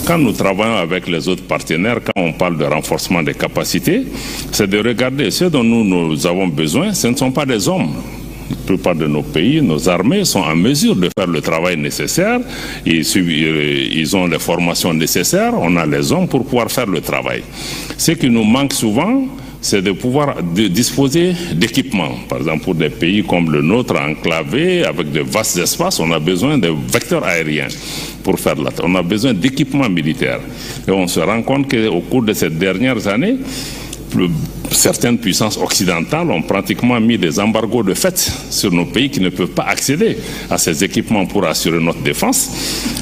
Quand nous travaillons avec les autres partenaires, quand on parle de renforcement des capacités, c'est de regarder ce dont nous avons besoin, ce ne sont pas des hommes. La plupart de nos pays, nos armées sont en mesure de faire le travail nécessaire, ils ont les formations nécessaires, on a les hommes pour pouvoir faire le travail. Ce qui nous manque souvent, c'est de pouvoir disposer d'équipements. Par exemple, pour des pays comme le nôtre, enclavés, avec de vastes espaces, on a besoin de vecteurs aériens pour faire la. On a besoin d'équipements militaires. Et on se rend compte qu'au cours de ces dernières années, certaines puissances occidentales ont pratiquement mis des embargos de fait sur nos pays qui ne peuvent pas accéder à ces équipements pour assurer notre défense.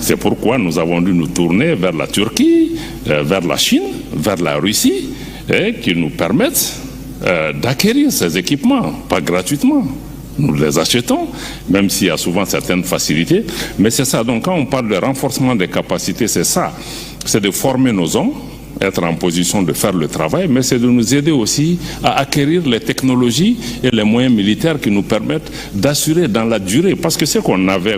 C'est pourquoi nous avons dû nous tourner vers la Turquie, vers la Chine, vers la Russie, et qui nous permettent d'acquérir ces équipements, pas gratuitement. Nous les achetons, même s'il y a souvent certaines facilités. Mais c'est ça, donc quand on parle de renforcement des capacités, c'est ça. C'est de former nos hommes, être en position de faire le travail, mais c'est de nous aider aussi à acquérir les technologies et les moyens militaires qui nous permettent d'assurer dans la durée. Parce que ce qu'on avait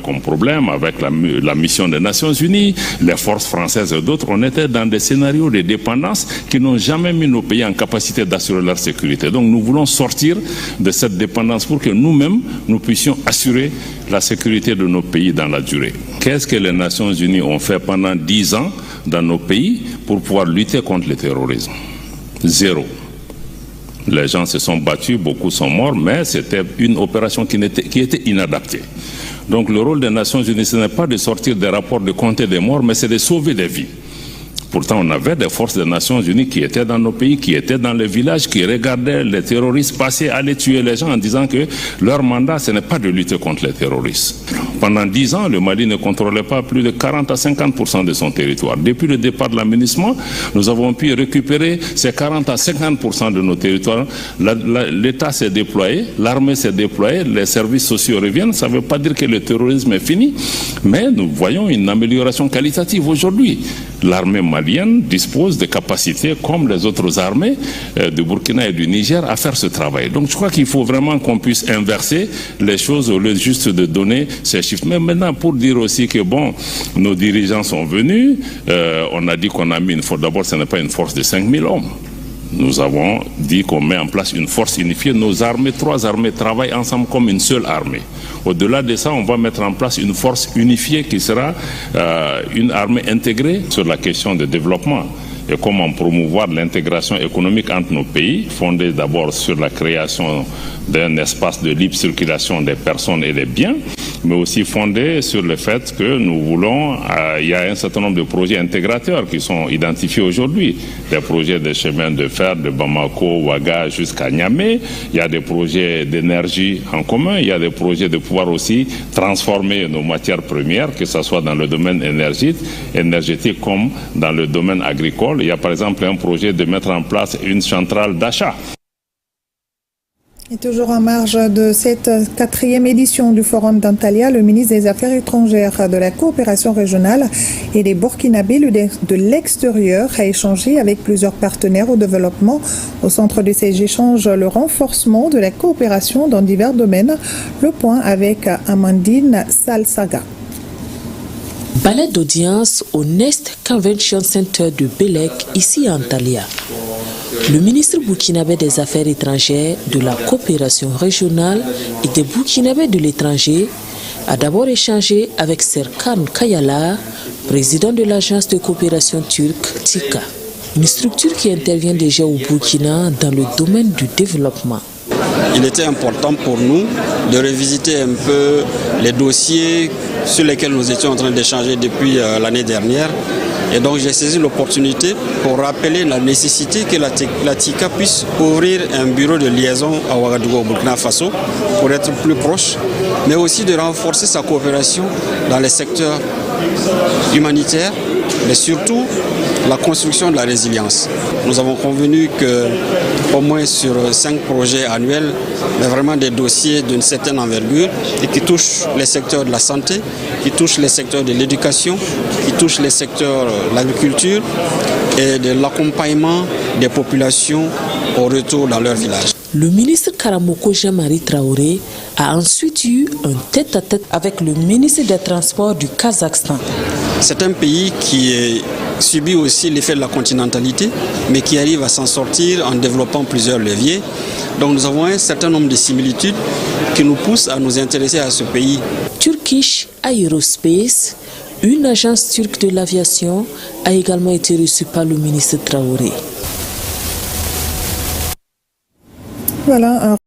comme problème avec la mission des Nations Unies, les forces françaises et d'autres, on était dans des scénarios de dépendance qui n'ont jamais mis nos pays en capacité d'assurer leur sécurité. Donc nous voulons sortir de cette dépendance pour que nous-mêmes, nous puissions assurer la sécurité de nos pays dans la durée. Qu'est-ce que les Nations Unies ont fait pendant 10 ans dans nos pays pour pouvoir lutter contre le terrorisme? Zéro. Les gens se sont battus, beaucoup sont morts, mais c'était une opération qui était inadaptée. Donc le rôle des Nations Unies, ce n'est pas de sortir des rapports de compter des morts, mais c'est de sauver des vies. Pourtant, on avait des forces des Nations Unies qui étaient dans nos pays, qui étaient dans les villages, qui regardaient les terroristes passer, aller tuer les gens en disant que leur mandat, ce n'est pas de lutter contre les terroristes. Pendant 10 ans, le Mali ne contrôlait pas plus de 40 à 50% de son territoire. Depuis le départ de l'aménagement, nous avons pu récupérer ces 40 à 50% de nos territoires. L'État s'est déployé, l'armée s'est déployée, les services sociaux reviennent. Ça ne veut pas dire que le terrorisme est fini, mais nous voyons une amélioration qualitative aujourd'hui. L'armée malienne dispose de capacités comme les autres armées du Burkina et du Niger à faire ce travail. Donc je crois qu'il faut vraiment qu'on puisse inverser les choses au lieu juste de donner ces chiffres. Mais maintenant, pour dire aussi que bon, nos dirigeants sont venus, on a dit qu'on a mis une force. D'abord, ce n'est pas une force de 5000 hommes. Nous avons dit qu'on met en place une force unifiée. Nos armées, 3 armées travaillent ensemble comme une seule armée. Au-delà de ça, on va mettre en place une force unifiée qui sera une armée intégrée sur la question de développement et comment promouvoir l'intégration économique entre nos pays, fondée d'abord sur la création d'un espace de libre circulation des personnes et des biens, mais aussi fondée sur le fait que nous voulons, il y a un certain nombre de projets intégrateurs qui sont identifiés aujourd'hui, des projets de chemin de fer de Bamako, Ouaga jusqu'à Niamey, il y a des projets d'énergie en commun, il y a des projets de pouvoir aussi transformer nos matières premières, que ce soit dans le domaine énergétique comme dans le domaine agricole. Il y a par exemple un projet de mettre en place une centrale d'achat. Et toujours en marge de cette 4e édition du Forum d'Antalya, le ministre des Affaires étrangères, de la coopération régionale et des Burkinabés de l'extérieur a échangé avec plusieurs partenaires au développement. Au centre de ces échanges, le renforcement de la coopération dans divers domaines. Le point avec Amandine Salsaga. Ballet d'audience au Nest Convention Center de Bélec, ici à Antalya. Le ministre burkinabé des Affaires étrangères, de la coopération régionale et des Burkinabés de l'étranger a d'abord échangé avec Serkan Kayala, président de l'agence de coopération turque TICA, une structure qui intervient déjà au Burkina dans le domaine du développement. Il était important pour nous de revisiter un peu les dossiers sur lesquels nous étions en train d'échanger depuis l'année dernière. Et donc j'ai saisi l'opportunité pour rappeler la nécessité que la TICA puisse ouvrir un bureau de liaison à Ouagadougou, au Burkina Faso, pour être plus proche, mais aussi de renforcer sa coopération dans les secteurs humanitaires, mais surtout la construction de la résilience. Nous avons convenu qu'au moins sur 5 projets annuels, mais vraiment des dossiers d'une certaine envergure et qui touchent les secteurs de la santé, qui touchent les secteurs de l'éducation, qui touchent les secteurs de l'agriculture et de l'accompagnement des populations au retour dans leur village. Le ministre Karamoko Jean-Marie Traoré a ensuite eu un tête-à-tête avec le ministre des Transports du Kazakhstan. C'est un pays qui subit aussi l'effet de la continentalité, mais qui arrive à s'en sortir en développant plusieurs leviers. Donc nous avons un certain nombre de similitudes qui nous poussent à nous intéresser à ce pays. Turkish Aerospace, une agence turque de l'aviation, a également été reçue par le ministre Traoré. Voilà un